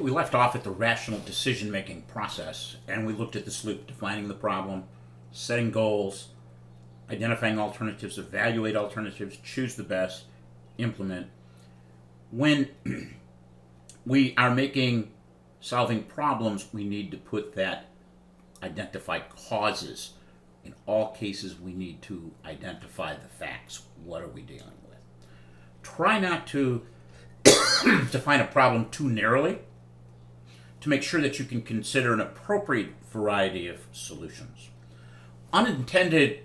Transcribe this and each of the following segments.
we left off at the rational decision-making process, and we looked at this loop: defining the problem, setting goals, identifying alternatives, evaluate alternatives, choose the best, implement. When we are solving problems, we need to put that identify causes. In all cases, we need to identify the facts. What are we dealing with? Try not to define a problem too narrowly to make sure that you can consider an appropriate variety of solutions. Unintended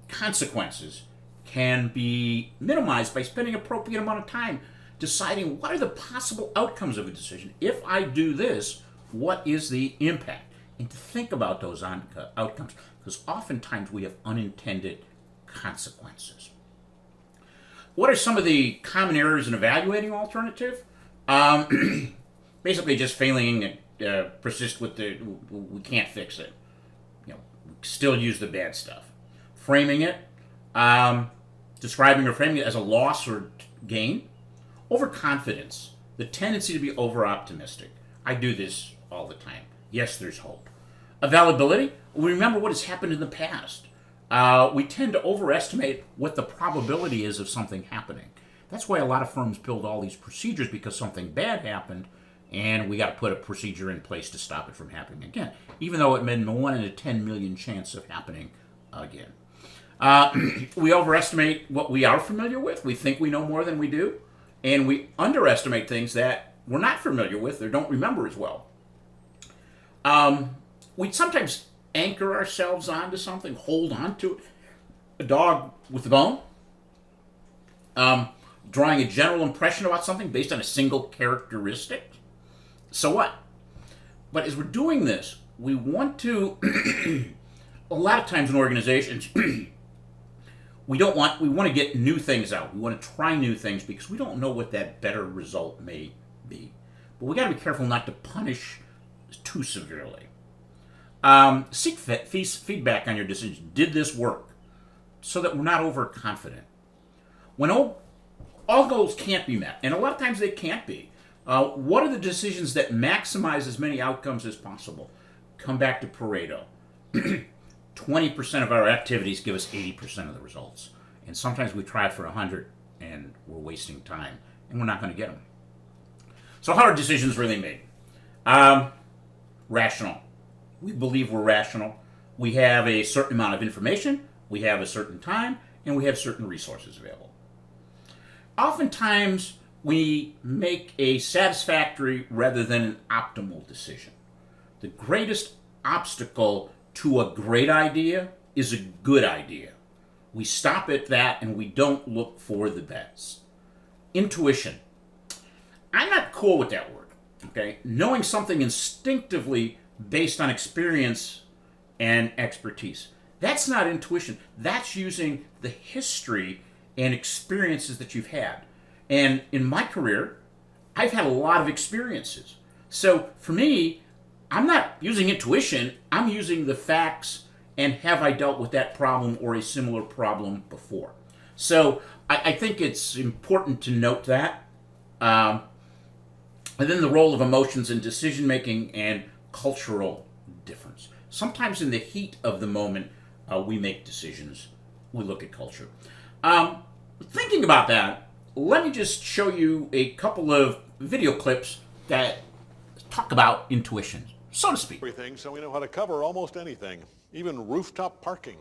consequences can be minimized by spending appropriate amount of time deciding what are the possible outcomes of a decision. If I do this, what is the impact? And to think about those outcomes, because oftentimes we have unintended consequences. What are some of the common errors in evaluating alternative? Basically just failing to persist with we can't fix it. We still use the bad stuff. Framing it, describing or framing it as a loss or gain. Overconfidence, the tendency to be over-optimistic. I do this all the time. Yes, there's hope. Availability, we remember what has happened in the past. We tend to overestimate what the probability is of something happening. That's why a lot of firms build all these procedures, because something bad happened and we got to put a procedure in place to stop it from happening again, even though it meant a 1 in a 10 million chance of happening again. We overestimate what we are familiar with. We think we know more than we do, and we underestimate things that we're not familiar with or don't remember as well. We sometimes anchor ourselves onto something, hold on to it. A dog with a bone. Drawing a general impression about something based on a single characteristic. So what? But as we're doing this, we want to, a lot of times in organizations, we want to get new things out. We want to try new things because we don't know what that better result may be. But we got to be careful not to punish too severely. Seek feedback on your decision. Did this work? So that we're not overconfident. When all goals can't be met, and a lot of times they can't be, what are the decisions that maximize as many outcomes as possible? Come back to Pareto. 20% of our activities give us 80% of the results. And sometimes we try for 100 and we're wasting time and we're not going to get them. So how are decisions really made? Rational. We believe we're rational. We have a certain amount of information, we have a certain time, and we have certain resources available. Oftentimes, we make a satisfactory rather than an optimal decision. The greatest obstacle to a great idea is a good idea. We stop at that and we don't look for the best. Intuition. I'm not cool with that word. Okay? Knowing something instinctively based on experience and expertise. That's not intuition. That's using the history and experiences that you've had. And in my career, I've had a lot of experiences. So for me, I'm not using intuition. I'm using the facts and have I dealt with that problem or a similar problem before. So I think it's important to note that. And then the role of emotions in decision making and cultural difference. Sometimes in the heat of the moment, we make decisions. We look at culture. Thinking about that, let me just show you a couple of video clips that talk about intuition, so to speak. Everything, so we know how to cover almost anything, even rooftop parking.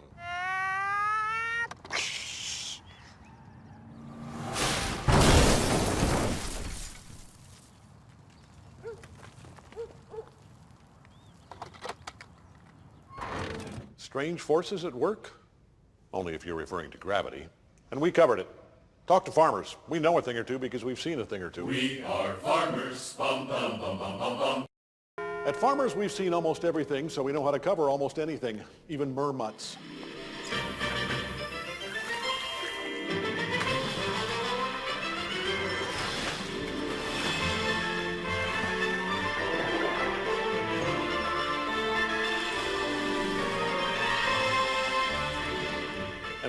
Strange forces at work? Only if you're referring to gravity. And we covered it. Talk to farmers. We know a thing or two because we've seen a thing or two. We are farmers. Bum, bum, bum, bum, bum, bum. At Farmers, we've seen almost everything, so we know how to cover almost anything, even mermutts.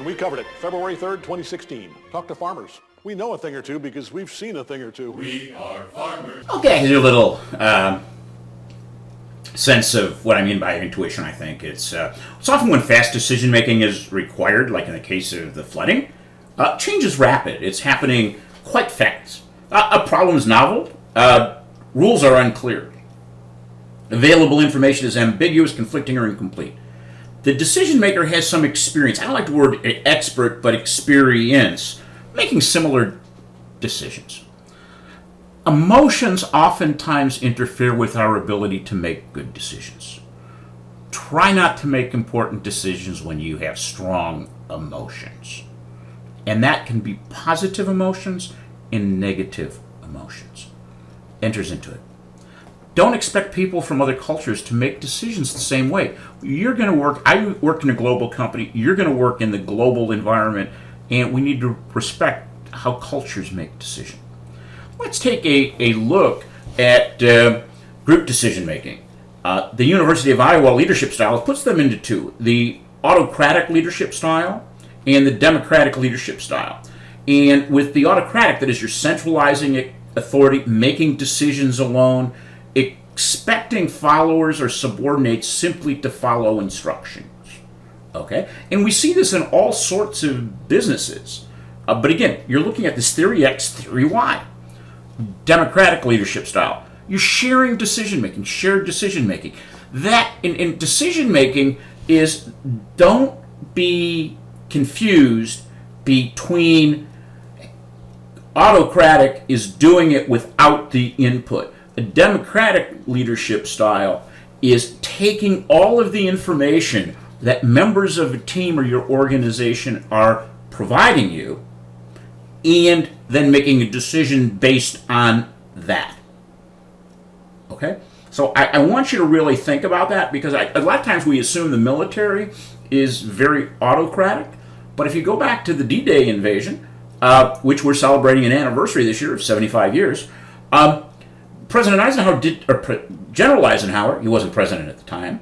and we covered it February 3rd, 2016. Talk to farmers. We know a thing or two because we've seen a thing or two. We are farmers. Okay, here's a little sense of what I mean by intuition, I think. It's often when fast decision making is required, like in the case of the flooding, change is rapid. It's happening quite fast. A problem is novel. Rules are unclear. Available information is ambiguous, conflicting, or incomplete. The decision maker has some experience. I don't like the word expert, but experience making similar decisions. Emotions oftentimes interfere with our ability to make good decisions. Try not to make important decisions when you have strong emotions. And that can be positive emotions and negative emotions. Enters into it. Don't expect people from other cultures to make decisions the same way. You're going to work, I work in a global company, you're going to work in the global environment, and we need to respect how cultures make decisions. Let's take a look at group decision making. The University of Iowa leadership style puts them into two: the autocratic leadership style and the democratic leadership style. And with the autocratic, that is, you're centralizing authority, making decisions alone, expecting followers or subordinates simply to follow instructions. Okay? And we see this in all sorts of businesses. But again, you're looking at this theory X, theory Y. Democratic leadership style. You're sharing decision making, shared decision making. That in decision making is, don't be confused between autocratic is doing it without the input. A democratic leadership style is taking all of the information that members of a team or your organization are providing you and then making a decision based on that. Okay? So I want you to really think about that, because a lot of times we assume the military is very autocratic, but if you go back to the D-Day invasion, which we're celebrating an anniversary this year of 75 years, President Eisenhower General Eisenhower, he wasn't president at the time,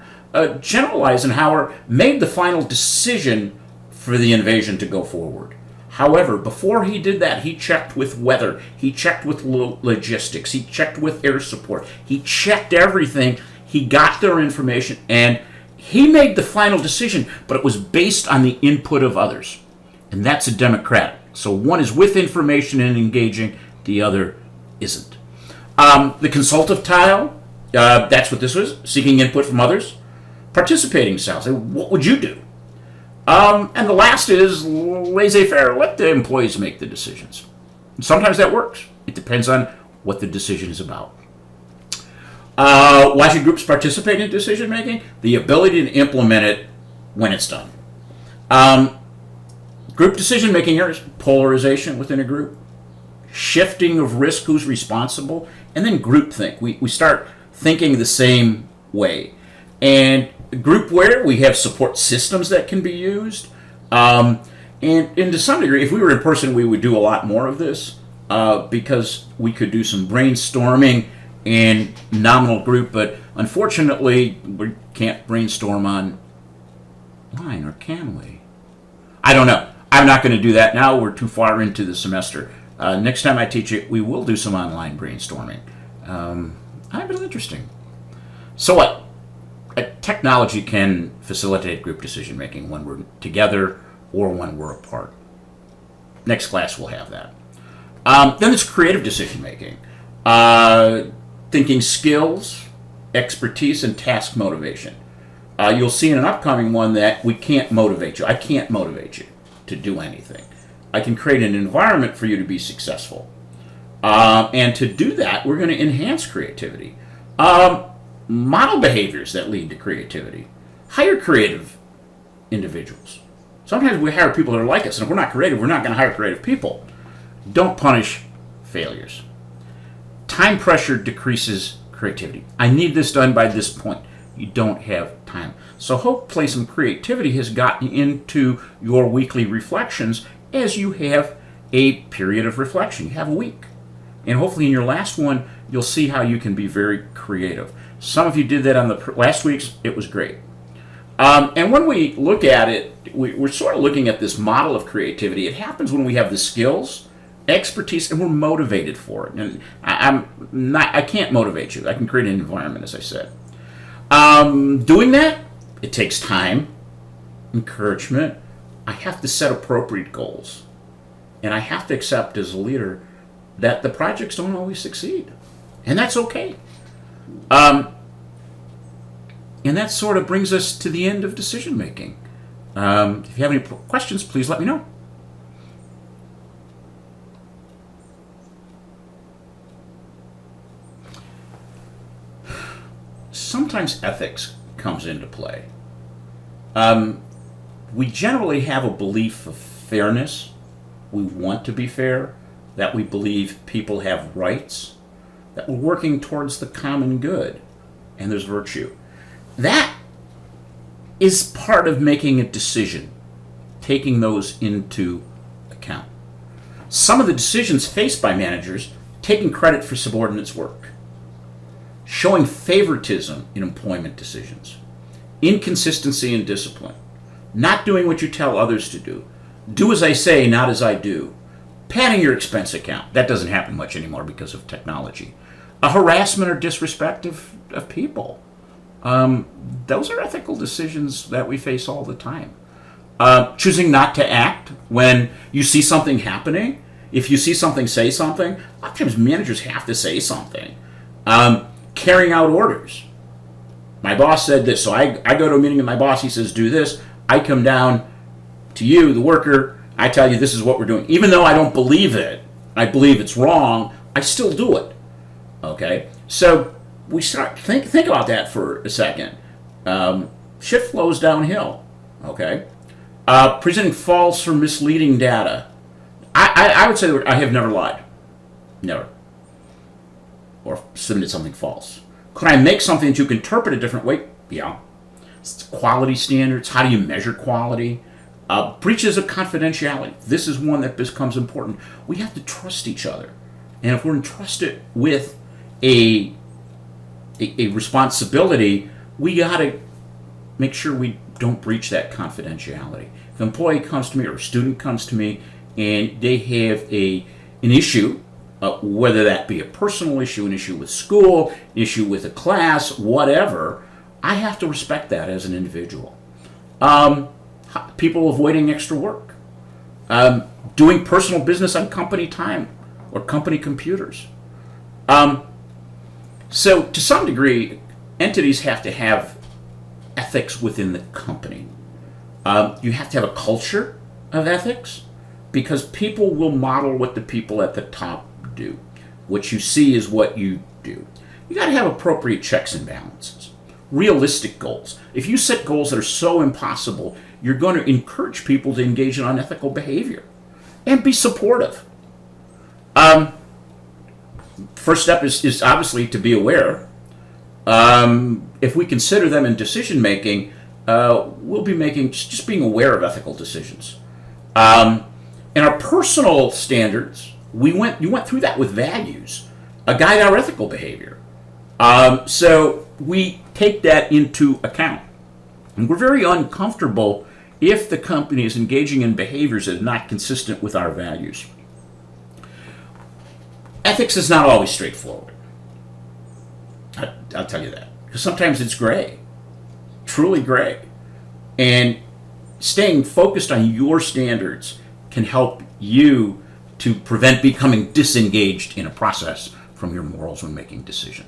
General Eisenhower made the final decision for the invasion to go forward. However, before he did that, he checked with weather, he checked with logistics, he checked with air support, he checked everything, he got their information, and he made the final decision, but it was based on the input of others. And that's a democratic. So one is with information and engaging, the other isn't. The consultative style, that's what this was, seeking input from others. Participating style, say, what would you do? And the last is laissez-faire, let the employees make the decisions. And sometimes that works. It depends on what the decision is about. Why should groups participate in decision making? The ability to implement it when it's done. Group decision making here is polarization within a group, shifting of risk, who's responsible, and then groupthink. We start thinking the same way. And group where we have support systems that can be used. And to some degree, if we were in person, we would do a lot more of this because we could do some brainstorming in nominal group, but unfortunately, we can't brainstorm online, or can we? I don't know. I'm not going to do that now. We're too far into the semester. Next time I teach it, we will do some online brainstorming. That'd be interesting. So what? Technology can facilitate group decision making when we're together or when we're apart. Next class we'll have that. Then it's creative decision making. Thinking skills, expertise, and task motivation. You'll see in an upcoming one that we can't motivate you. I can't motivate you to do anything. I can create an environment for you to be successful. And to do that, we're going to enhance creativity. Model behaviors that lead to creativity. Hire creative individuals. Sometimes we hire people that are like us, and if we're not creative, we're not going to hire creative people. Don't punish failures. Time pressure decreases creativity. I need this done by this point. You don't have time. So hopefully some creativity has gotten into your weekly reflections as you have a period of reflection. You have a week. And hopefully in your last one, you'll see how you can be very creative. Some of you did that on the last week's. It was great. And when we look at it, we're sort of looking at this model of creativity. It happens when we have the skills, expertise, and we're motivated for it. And I can't motivate you. I can create an environment, as I said. Doing that, it takes time, encouragement. I have to set appropriate goals. And I have to accept as a leader that the projects don't always succeed. And that's okay. And that sort of brings us to the end of decision making. If you have any questions, please let me know. Sometimes ethics comes into play. We generally have a belief of fairness. We want to be fair, that we believe people have rights, that we're working towards the common good, and there's virtue. That is part of making a decision, taking those into account. Some of the decisions faced by managers, taking credit for subordinates' work, showing favoritism in employment decisions, inconsistency in discipline, not doing what you tell others to do as I say, not as I do, padding your expense account. That doesn't happen much anymore because of technology. A harassment or disrespect of people. Those are ethical decisions that we face all the time. Choosing not to act when you see something happening. If you see something, say something. A lot of times managers have to say something. Carrying out orders. My boss said this, so I go to a meeting with my boss, he says, do this. I come down to you, the worker, I tell you this is what we're doing. Even though I don't believe it, I believe it's wrong, I still do it. Okay? So we start, think about that for a second. Shit flows downhill. Okay? Presenting false or misleading data. I would say that I have never lied. Never. Or submitted something false. Could I make something that you can interpret a different way? Yeah. Quality standards. How do you measure quality? Breaches of confidentiality. This is one that becomes important. We have to trust each other. And if we're entrusted with a responsibility, we got to make sure we don't breach that confidentiality. If an employee comes to me or a student comes to me and they have an issue, whether that be a personal issue, an issue with school, an issue with a class, whatever, I have to respect that as an individual. People avoiding extra work. Doing personal business on company time or company computers. So to some degree, entities have to have ethics within the company. You have to have a culture of ethics because people will model what the people at the top do. What you see is what you do. You got to have appropriate checks and balances. Realistic goals. If you set goals that are so impossible, you're going to encourage people to engage in unethical behavior and be supportive. First step is obviously to be aware. If we consider them in decision making, we'll be making just being aware of ethical decisions. In our personal standards, you went through that with values, guide our ethical behavior. So we take that into account. And we're very uncomfortable if the company is engaging in behaviors that are not consistent with our values. Ethics is not always straightforward. I'll tell you that. Because sometimes it's gray. Truly gray. And staying focused on your standards can help you to prevent becoming disengaged in a process from your morals when making decisions.